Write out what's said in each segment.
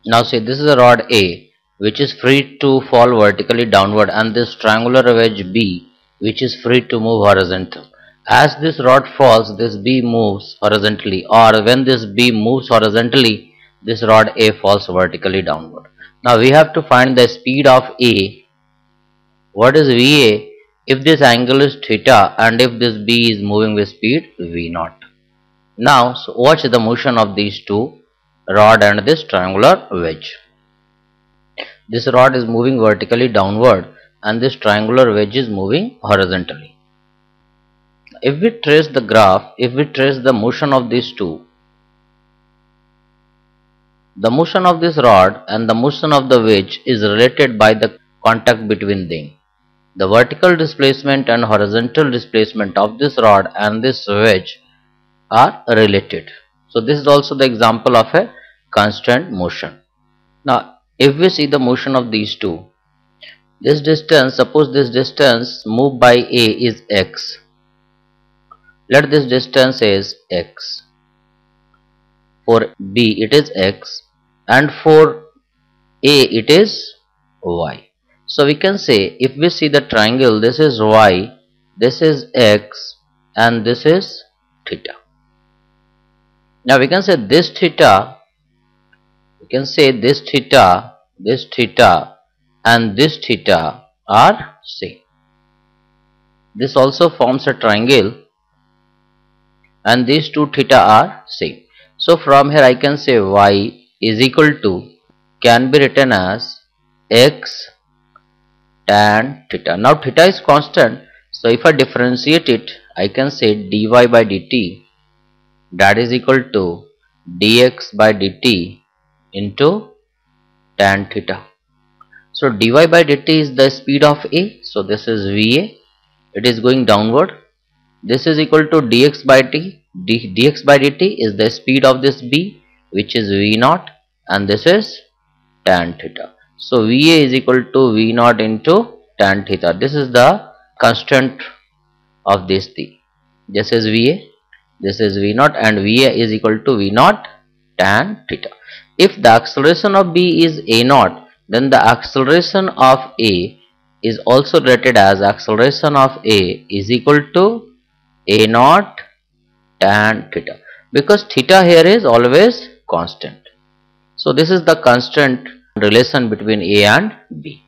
Now see, this is a rod A which is free to fall vertically downward, and this triangular wedge B which is free to move horizontal. As this rod falls, this B moves horizontally, or when this B moves horizontally, this rod A falls vertically downward. Now we have to find the speed of A. What is VA? If this angle is theta and if this B is moving with speed V0. Now so watch the motion of these two rod and this triangular wedge. This rod is moving vertically downward and this triangular wedge is moving horizontally. If we trace the graph, if we trace the motion of these two, the motion of this rod and the motion of the wedge is related by the contact between them. The vertical displacement and horizontal displacement of this rod and this wedge are related. So this is also the example of a constant motion. Now if we see the motion of these two, this distance, suppose this distance moved by A is x. Let this distance is x. For B it is x and for A it is y. So we can say, if we see the triangle, this is y, this is x and this is theta. Now we can say this theta, this theta and this theta are same. This also forms a triangle and these two theta are same. So from here I can say y is equal to, can be written as x tan theta. Now theta is constant, so if I differentiate it, I can say dy by dt, that is equal to dx by dt into tan theta. So dy by dt is the speed of A, so this is VA, it is going downward. This is equal to dx by dx by dt is the speed of this B, which is V0, and this is tan theta. So VA is equal to V0 into tan theta. This is the constant of this thing. This is VA, this is V0, and VA is equal to V0 tan theta. If the acceleration of B is A0, then the acceleration of A is also related as acceleration of A is equal to A0 tan theta, because theta here is always constant. So this is the constant relation between A and B.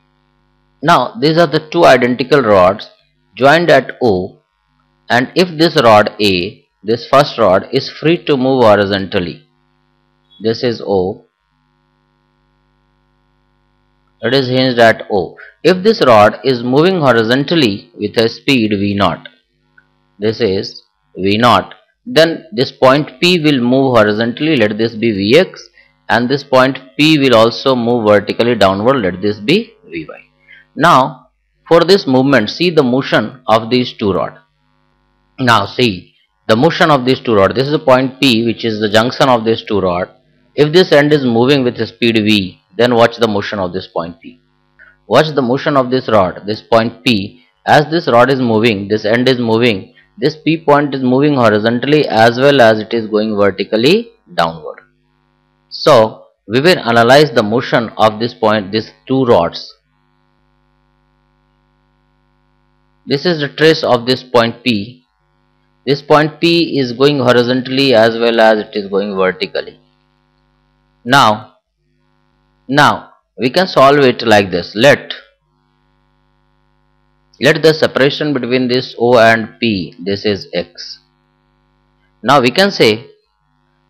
Now these are the two identical rods joined at O, and if this rod A, this first rod, is free to move horizontally, this is O, it is hinged at O. If this rod is moving horizontally with a speed V0, this is V0, then this point P will move horizontally, let this be Vx, and this point P will also move vertically downward, let this be Vy. Now for this movement, see the motion of these two rods. Now see the motion of these two rods. This is the point P, which is the junction of these two rods. If this end is moving with a speed V, then watch the motion of this point P. Watch the motion of this rod, this point P. As this rod is moving, this end is moving, this P point is moving horizontally as well as it is going vertically downward. So we will analyze the motion of this point, these two rods. This is the trace of this point P. This point P is going horizontally as well as it is going vertically. Now we can solve it like this. Let the separation between this O and P, this is x. Now we can say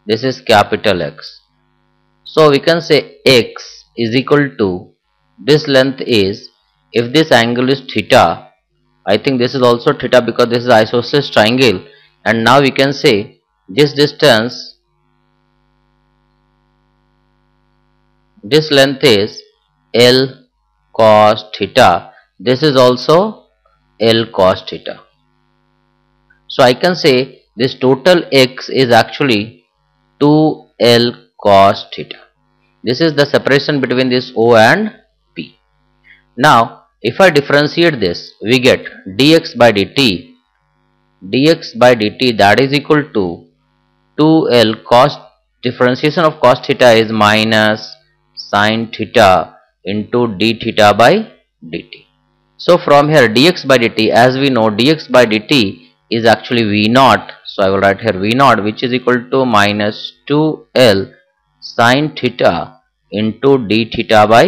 this is capital X. So we can say x is equal to, this length is, if this angle is theta, I think this is also theta because this is isosceles triangle, and now we can say this distance, this length is L cos theta, this is also L cos theta. So I can say this total x is actually 2L cos theta. This is the separation between this O and P. Now if I differentiate this, we get dx by dt, that is equal to 2L cos, differentiation of cos theta is minus sine theta into d theta by dt. So from here dx by dt, as we know dx by dt is actually v naught. So I will write here v naught, which is equal to minus 2l sine theta into d theta by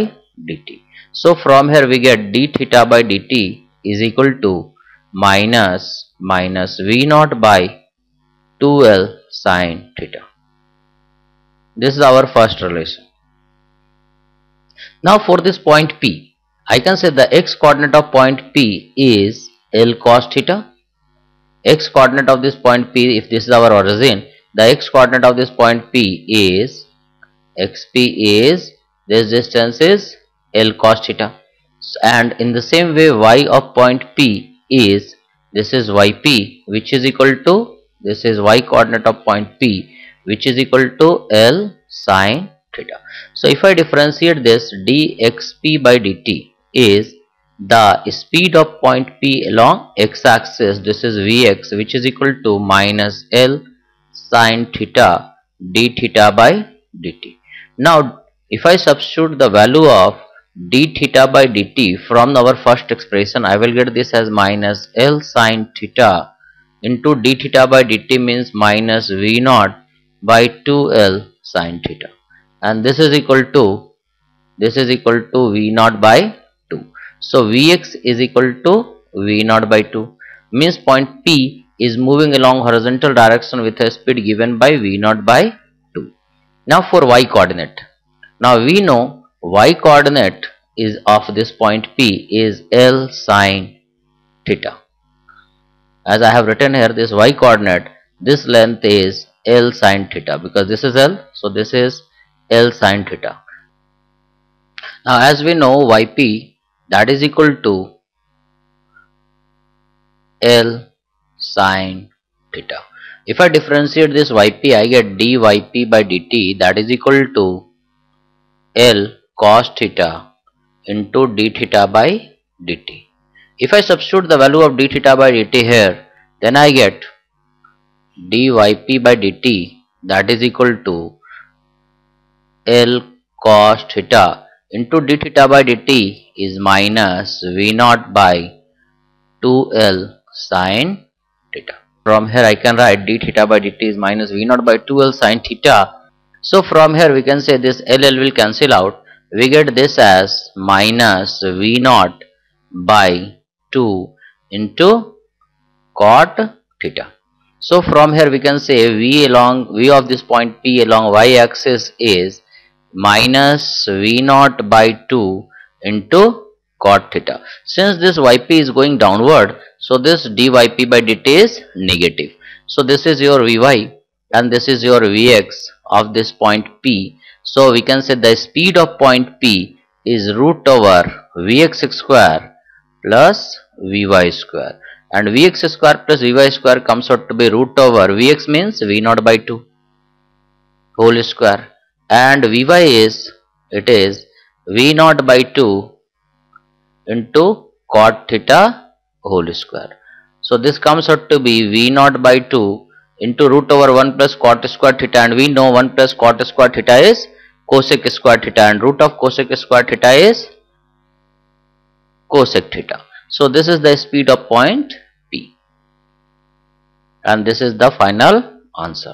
dt. So from here we get d theta by dt is equal to minus v naught by 2l sine theta. This is our first relation. Now for this point P, I can say the x coordinate of point P is L cos theta. X coordinate of this point P, if this is our origin, the x coordinate of this point P is xp is, this distance is L cos theta, and in the same way y of point P is, this is yp, which is equal to, this is y coordinate of point P, which is equal to L sine theta. So if I differentiate this, dxp by dt is the speed of point P along x-axis, this is Vx, which is equal to minus L sine theta d theta by dt. Now if I substitute the value of d theta by dt from our first expression, I will get this as minus L sine theta into d theta by dt means minus v naught by 2L sine theta, and this is equal to v naught by 2. So Vx is equal to v naught by 2, means point P is moving along horizontal direction with a speed given by v naught by 2. Now for y coordinate, now we know y coordinate is of this point P is L sine theta. As I have written here, this y coordinate, this length is L sine theta, because this is L, so this is L sine theta. Now as we know yp, that is equal to L sine theta. If I differentiate this yp, I get dyp by dt, that is equal to L cos theta into d theta by dt. If I substitute the value of d theta by dt here, then I get dyp by dt, that is equal to L cos theta into d theta by dt is minus v naught by 2L sine theta. From here I can write d theta by dt is minus v naught by 2L sine theta. So from here we can say this LL will cancel out. We get this as minus v naught by 2 into cot theta. So from here we can say v of this point P along y axis is minus v naught by 2 into cot theta. Since this yp is going downward, so this dyp by dt is negative. So this is your vy and this is your vx of this point P. So we can say the speed of point P is root over vx square plus vy square, and vx square plus vy square comes out to be root over vx means v naught by 2 whole square, and vy is, it is v naught by 2 into cot theta whole square. So this comes out to be v naught by 2 into root over 1 plus cot square theta, and we know 1 plus cot square theta is cosec square theta, and root of cosec square theta is cosec theta. So this is the speed of point P, and this is the final answer.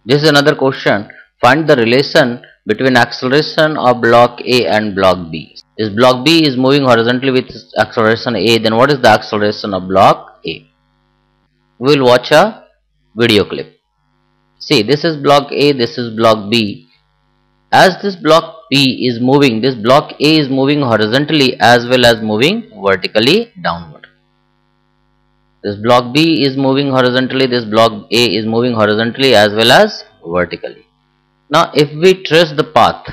This is another question. Find the relation between acceleration of block A and block B. This block B is moving horizontally with acceleration A, then what is the acceleration of block A? We will watch a video clip. See, this is block A, this is block B. As this block B is moving, this block A is moving horizontally as well as moving vertically downward. This block B is moving horizontally, this block A is moving horizontally as well as vertically. Now if we trace the path,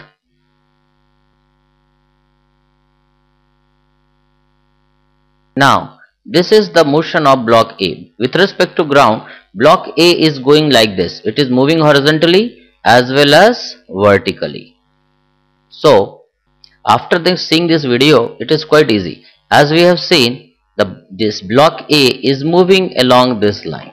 now this is the motion of block A. With respect to ground, block A is going like this. It is moving horizontally as well as vertically. So after seeing this video, it is quite easy. As we have seen, this block A is moving along this line.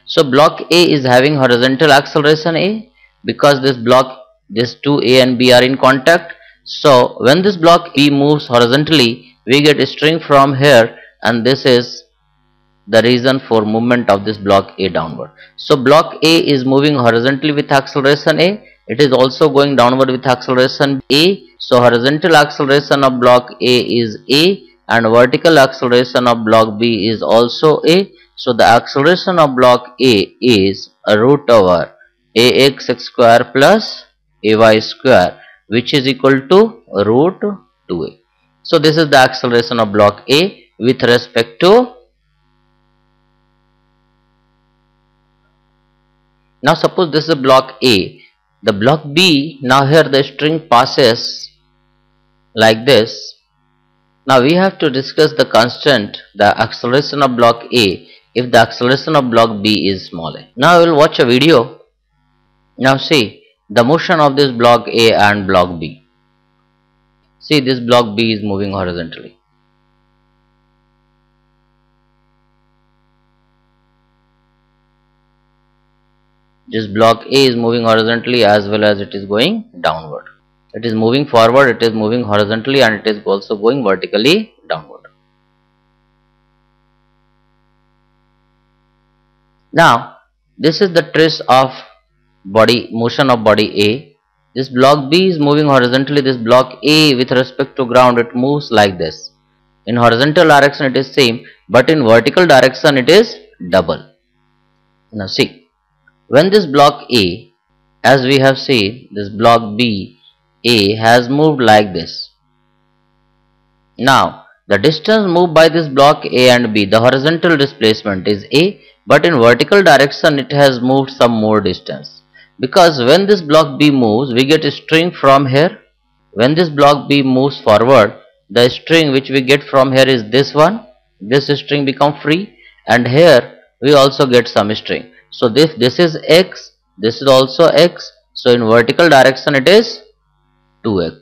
So block A is having horizontal acceleration A, because this block These two A and B are in contact. So when this block B moves horizontally, we get a string from here, and this is the reason for movement of this block A downward. So block A is moving horizontally with acceleration A. It is also going downward with acceleration A. So horizontal acceleration of block A is A, and vertical acceleration of block B is also A. So the acceleration of block A is a root over ax square plus ay square, which is equal to root 2a. So this is the acceleration of block A with respect to. Now suppose this is block A, the block B, now here the string passes like this. Now we have to discuss the constant, the acceleration of block A, if the acceleration of block B is small a. Now we will watch a video. Now see the motion of this block A and block B. See, this block B is moving horizontally. This block A is moving horizontally as well as it is going downward. It is moving forward, it is moving horizontally, and it is also going vertically downward. Now this is the trace of motion of body A. This block B is moving horizontally. This block A with respect to ground, it moves like this. In horizontal direction it is same, but in vertical direction it is double. Now see, when this block A, as we have seen, this block B A has moved like this. Now the distance moved by this block A and B, the horizontal displacement is A, but in vertical direction it has moved some more distance. Because when this block B moves, we get a string from here. When this block B moves forward, the string which we get from here is this one. This string become free, and here we also get some string. So this is x, this is also x. So in vertical direction it is 2x.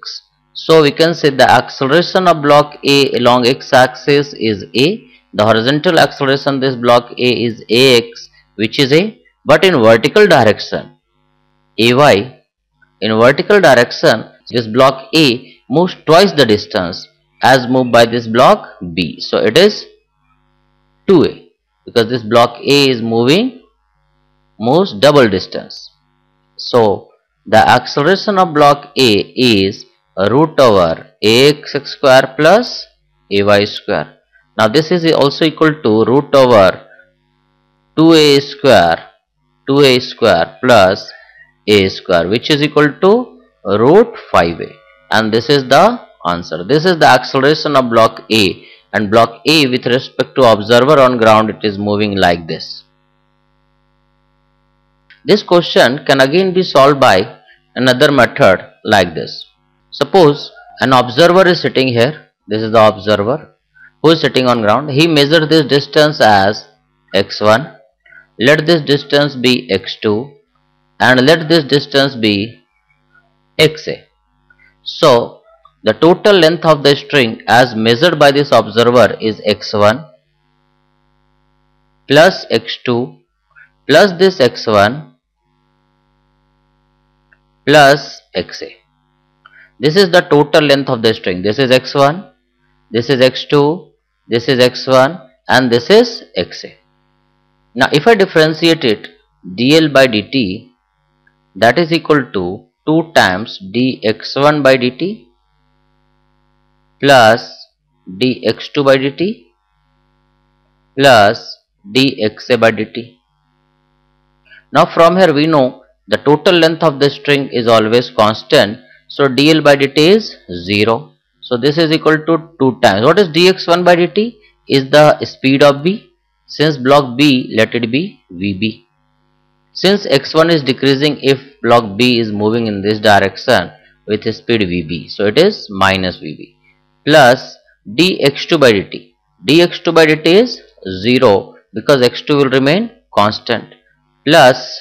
So we can say the acceleration of block A along x-axis is a. The horizontal acceleration this block A is ax, which is a. But in vertical direction, ay, in vertical direction this block A moves twice the distance as moved by this block B. So it is 2a, because this block A is moves double distance. So the acceleration of block A is root over ax square plus ay square. Now this is also equal to root over 2a square plus a square, which is equal to root 5a, and this is the answer. This is the acceleration of block A, and block A with respect to observer on ground, it is moving like this. This question can again be solved by another method like this. Suppose an observer is sitting here. This is the observer who is sitting on ground. He measured this distance as x1. Let this distance be x2, and let this distance be xa. So the total length of the string as measured by this observer is x1 plus x2 plus this x1 plus xa. This is the total length of the string. This is x1, this is x2, this is x1, and this is xa. Now if I differentiate it, dl by dt, that is equal to 2 times dx1 by dt plus dx2 by dt plus dxa by dt. Now from here we know the total length of the string is always constant. So dl by dt is 0. So this is equal to 2 times. What is dx1 by dt? Is the speed of B. Since block B, let it be Vb. Since x1 is decreasing if block B is moving in this direction with speed Vb, so it is minus Vb plus dx2 by dt. dx2 by dt is 0 because x2 will remain constant, plus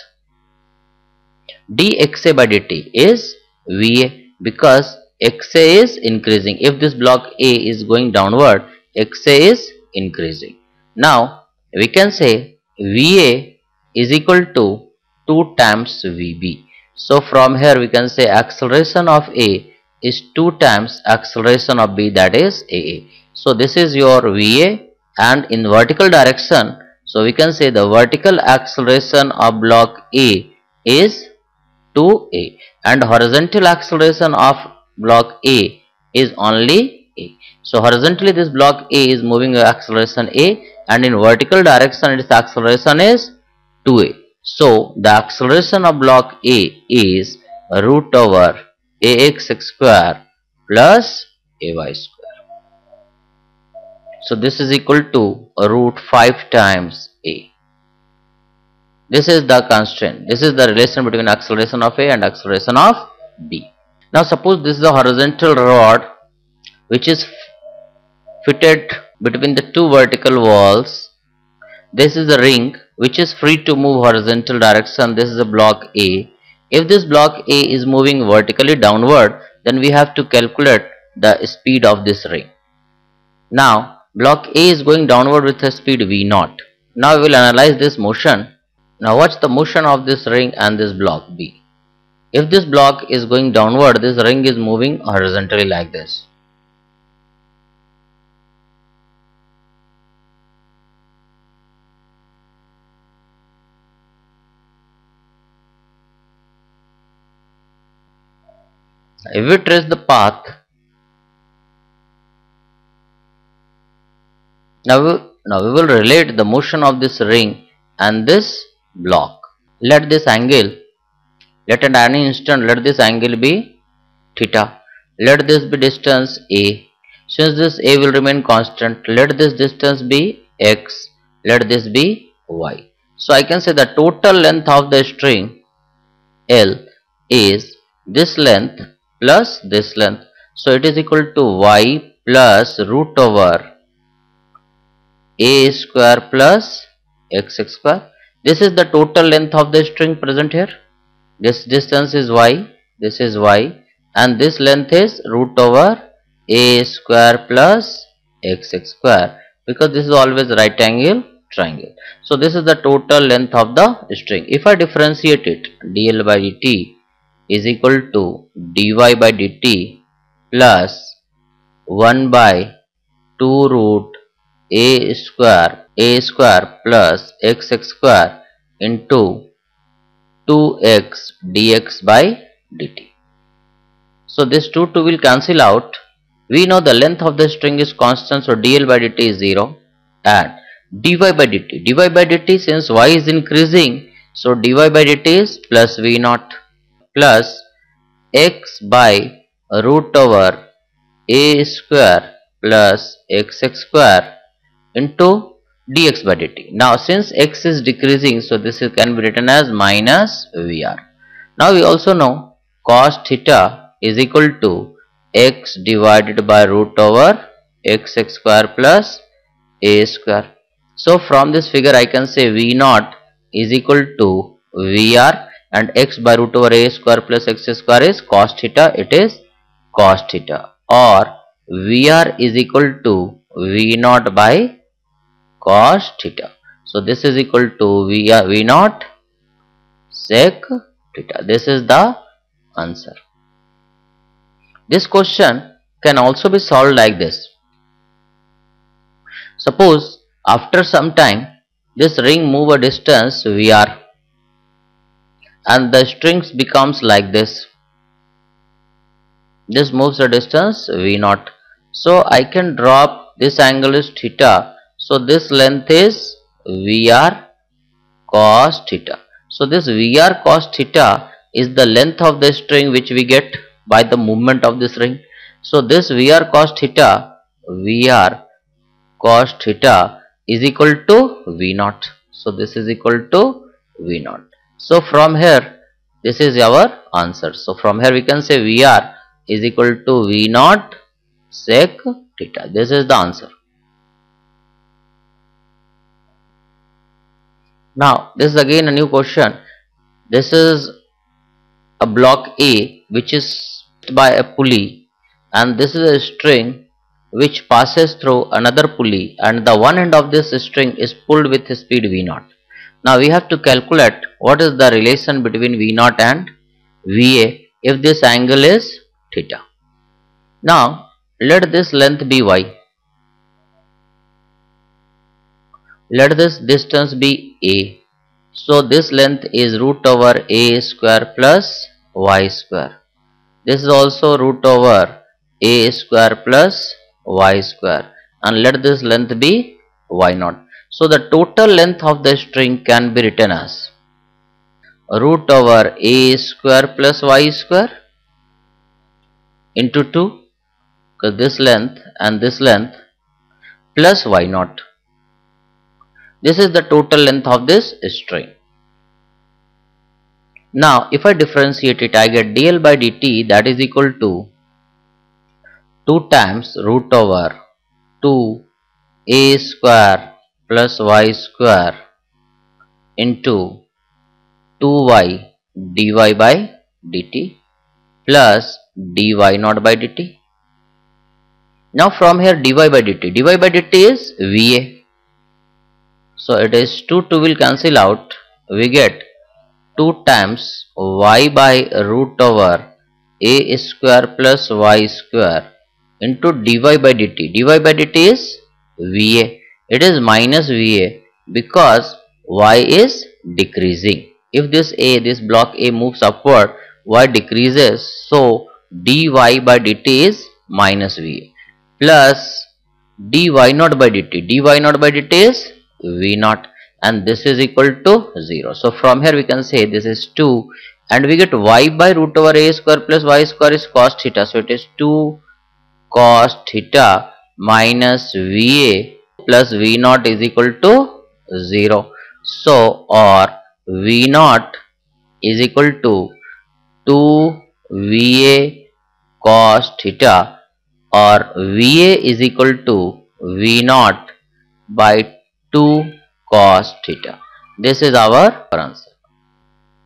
dxa by dt is Va because xa is increasing. If this block A is going downward, xa is increasing. Now we can say Va is equal to 2 times Vb. So from here we can say acceleration of A is 2 times acceleration of B, that is AA. So this is your VA, and in vertical direction, so we can say the vertical acceleration of block A is 2A, and horizontal acceleration of block A is only A. So horizontally this block A is moving acceleration A, and in vertical direction its acceleration is 2A. So the acceleration of block A is root over ax square plus ay square. So this is equal to root 5 times A. This is the constraint. This is the relation between acceleration of A and acceleration of B. Now suppose this is a horizontal rod which is fitted between the two vertical walls. This is a ring which is free to move horizontal direction. This is a block A. If this block A is moving vertically downward, then we have to calculate the speed of this ring. Now block A is going downward with a speed V0. Now we will analyze this motion. Now watch the motion of this ring and this block B. If this block is going downward, this ring is moving horizontally like this. If we trace the path, now we will relate the motion of this ring and this block. Let this angle, let at any instant, let this angle be theta. Let this be distance A. Since this A will remain constant, let this distance be x, let this be y. So I can say the total length of the string L is this length plus this length. So it is equal to y plus root over a square plus x square. This is the total length of the string present here. This distance is y, this is y, and this length is root over a square plus x square, because this is always right angle triangle. So this is the total length of the string. If I differentiate it, dl by dt is equal to dy by dt plus 1 by 2 root a square plus x square into 2x dx by dt. So this 2 will cancel out. We know the length of the string is constant, so dl by dt is 0, and dy by dt, since y is increasing, so dy by dt is plus v0 plus x by root over a square plus x square into dx by dt. Now since x is decreasing, so this can be written as minus vr. Now we also know cos theta is equal to x divided by root over x square plus a square. So from this figure I can say v0 is equal to vr, and x by root over a square plus x square is cos theta, it is cos theta, or vr is equal to v0 by cos theta. So this is equal to v0 sec theta. This is the answer. This question can also be solved like this. Suppose after some time this ring move a distance vr and the strings becomes like this. This moves a distance v0. So I can drop this angle is theta. So this length is vr cos theta. So this vr cos theta is the length of the string which we get by the movement of this ring. So this vr cos theta is equal to v0. So this is equal to v0. So from here this is our answer. So from here we can say vr is equal to v0 sec theta. This is the answer. Now this is again a new question. This is a block A which is by a pulley, and this is a string which passes through another pulley, and the one end of this string is pulled with speed v0. Now we have to calculate what is the relation between v0 and VA if this angle is theta. Now let this length be y. Let this distance be a. So this length is root over a square plus y square. This is also root over a square plus y square, and let this length be y naught. So the total length of the string can be written as root over a square plus y square into 2, because this length and this length, plus y naught. This is the total length of this string. Now if I differentiate it, I get dl by dt, that is equal to 2 times root over 2 a square plus y square into 2y dy by dt plus dy naught by dt. Now from here dy by dt is VA. So it is 2 will cancel out. We get 2 times y by root over a square plus y square into dy by dt. Dy by dt is VA. It is minus VA because y is decreasing. If this block A moves upward, y decreases. So dy by dt is minus VA plus dy naught by dt. Dy naught by dt is V naught, and this is equal to 0. So from here we can say this is 2, and we get y by root over a square plus y square is cos theta. So it is 2 cos theta minus VA plus V naught is equal to 0. So or V naught is equal to 2 VA cos theta, or VA is equal to V naught by 2 cos theta. This is our answer.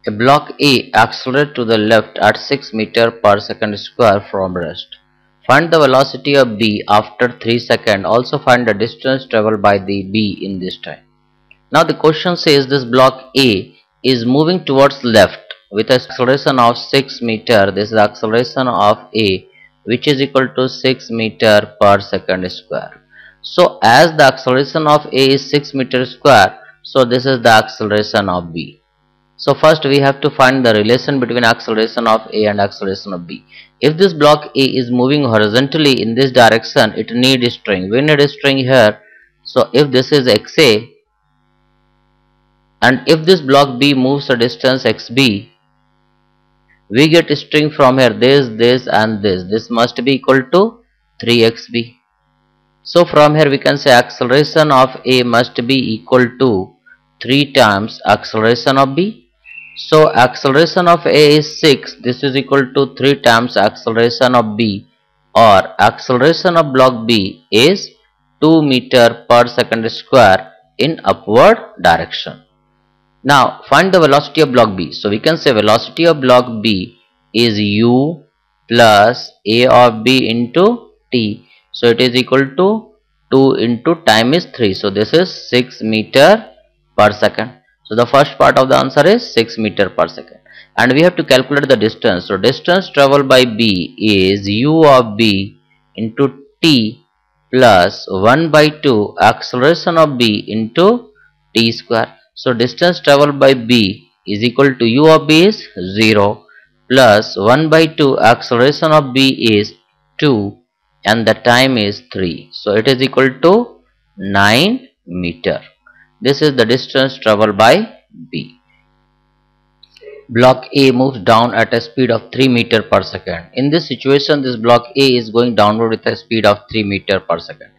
A block A accelerates to the left at 6 meter per second square from rest. Find the velocity of B after 3 seconds. Also find the distance traveled by the B in this time. Now the question says this block A is moving towards left with acceleration of 6 meter. This is the acceleration of A, which is equal to 6 meter per second square. So as the acceleration of A is 6 meter square, so this is the acceleration of B. So first we have to find the relation between acceleration of A and acceleration of B. If this block A is moving horizontally in this direction, it needs a string. We need a string here. So if this is XA, and if this block B moves a distance XB, we get a string from here, this and this. This must be equal to 3xB. So from here we can say acceleration of A must be equal to 3 times acceleration of B. So acceleration of A is 6. This is equal to 3 times acceleration of B, or acceleration of block B is 2 meter per second square in upward direction. Now find the velocity of block B. So we can say velocity of block B is u plus A of B into t. So it is equal to 2 into time is 3. So this is 6 meter per second. So the first part of the answer is 6 meter per second. And we have to calculate the distance. So distance traveled by B is u of B into t plus 1 by 2 acceleration of B into t square. So distance traveled by B is equal to u of B is 0 plus 1 by 2 acceleration of B is 2 and the time is 3. So it is equal to 9 meter. This is the distance traveled by B. Block A moves down at a speed of 3 meter per second. In this situation, this block A is going downward with a speed of 3 meter per second.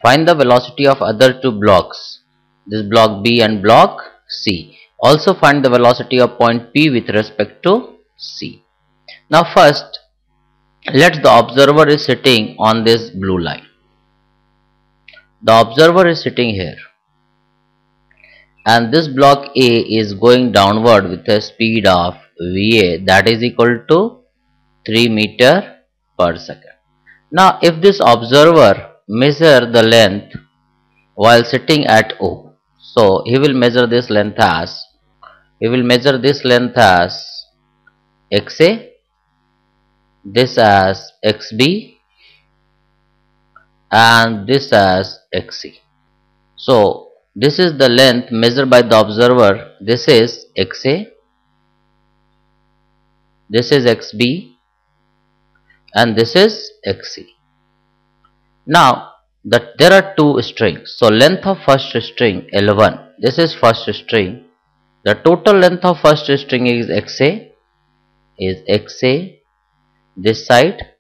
Find the velocity of other two blocks, this block B and block C. Also find the velocity of point P with respect to C. Now first, let the observer is sitting on this blue line. The observer is sitting here, and this block A is going downward with a speed of VA, that is equal to 3 meter per second. Now if this observer measure the length while sitting at O, so he will measure this length as XA, this as XB, and this as XC. So this is the length measured by the observer. This is XA, this is XB, and this is XC. Now there are two strings. So length of first string L1, this is first string. The total length of first string is XA, this side,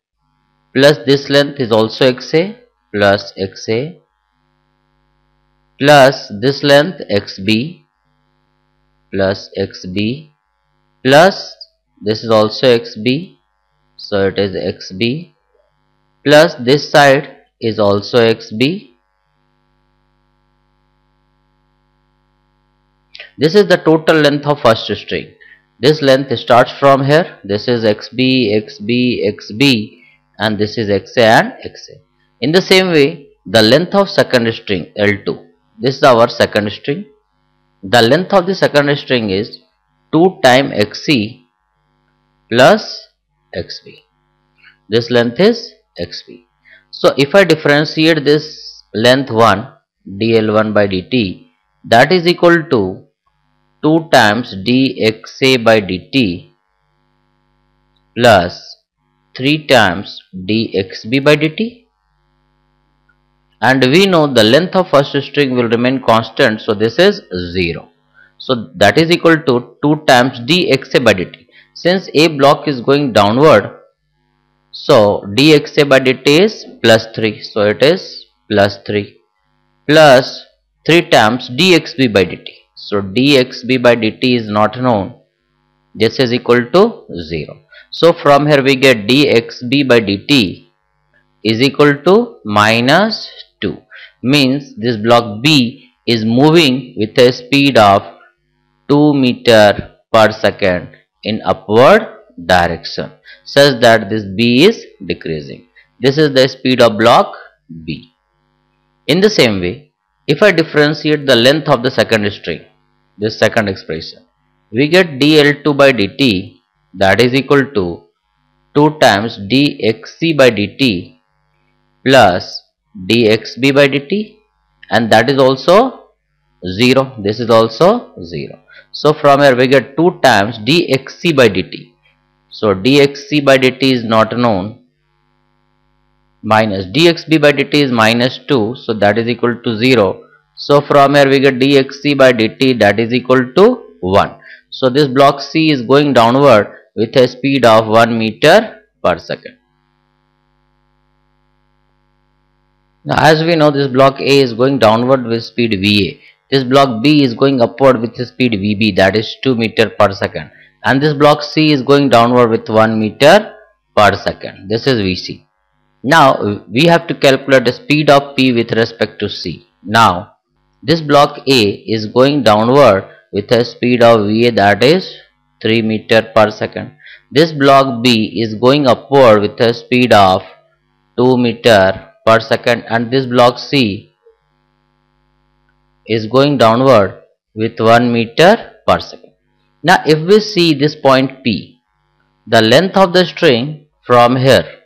plus this length is also XA, plus XA, plus this length XB, plus XB, plus this is also XB, so it is XB, plus this side is also XB. This is the total length of first string. This length starts from here. This is XB, XB, XB, and this is XA and XA. In the same way, the length of second string L2. This is our second string. The length of the second string is 2 times XC plus XB. This length is XB. So if I differentiate this length 1 dL1 by dt, that is equal to 2 times dxa by dt plus 3 times dxb by dt, and we know the length of first string will remain constant, so this is 0. So that is equal to 2 times dxa by dt. Since a block is going downward, so dxa by dt is plus 3, so it is plus 3 plus 3 times dxb by dt. So dxb by dt is not known. This is equal to 0. So from here we get dxb by dt is equal to minus 2. Means this block B is moving with a speed of 2 meter per second in upward direction, such that this B is decreasing. This is the speed of block B. In the same way, if I differentiate the length of the second string, this second expression, we get dL2 by dt, that is equal to 2 times dxc by dt plus dxb by dt, and that is also 0. This is also 0. So from here we get 2 times dxc by dt. So dxc by dt is not known, minus dxb by dt is minus 2, so that is equal to 0. So from here we get dxc by dt, that is equal to 1. So this block C is going downward with a speed of 1 meter per second. Now as we know, this block A is going downward with speed VA. This block B is going upward with speed VB, that is 2 meter per second. And this block C is going downward with 1 meter per second. This is VC. Now we have to calculate the speed of P with respect to C. Now this block A is going downward with a speed of VA, that is 3 meter per second. This block B is going upward with a speed of 2 meter per second, and this block C is going downward with 1 meter per second. Now if we see this point P, the length of the string from here,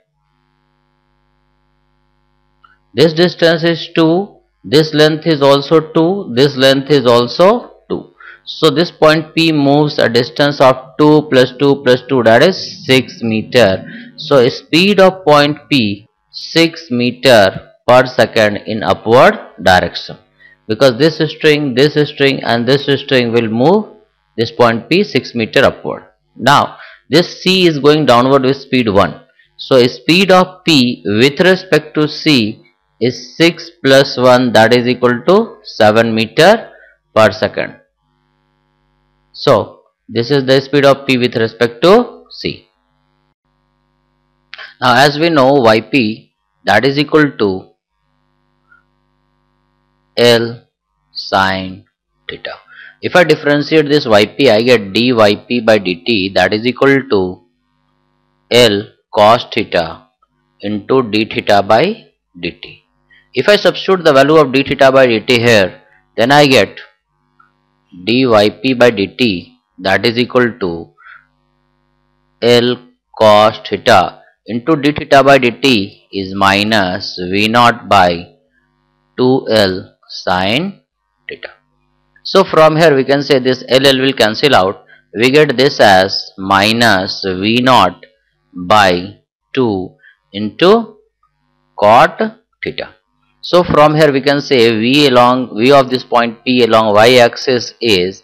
this distance is 2, this length is also 2, this length is also 2. So this point P moves a distance of 2 plus 2 plus 2, that is 6 meter. So speed of point P 6 meter per second in upward direction, because this string and this string will move this point P 6 meter upward. Now this C is going downward with speed 1. So speed of P with respect to C is 6 plus 1, that is equal to 7 meter per second. So this is the speed of P with respect to C. Now as we know, Yp, that is equal to L sine theta. If I differentiate this Yp, I get dyp by dt, that is equal to L cos theta into d theta by dt. If I substitute the value of d theta by dt here, then I get dyp by dt, that is equal to L cos theta into d theta by dt is minus V naught by 2L sin theta. So from here we can say this LL will cancel out. We get this as minus V naught by 2 into cot theta. So from here we can say V of this point P along y axis is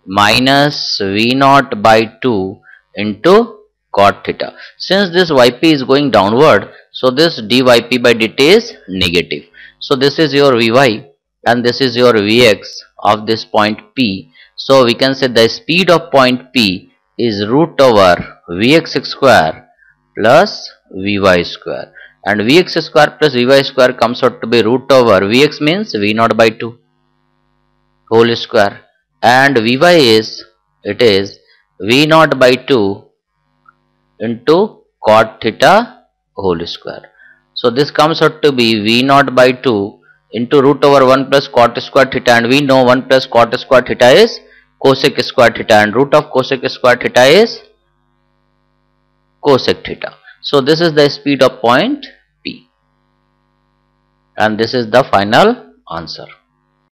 minus V naught by 2 into cot theta. Since this yp is going downward, so this dyp by dt is negative. So this is your Vy and this is your Vx of this point P. So we can say the speed of point P is root over Vx square plus Vy square, and Vx square plus Vy square comes out to be root over Vx means V naught by 2 whole square, and Vy is V naught by 2 into cot theta whole square. So this comes out to be V naught by 2 into root over 1 plus cot square theta, and we know 1 plus cot square theta is cosec square theta, and root of cosec square theta is cosec theta. So this is the speed of point P, and this is the final answer.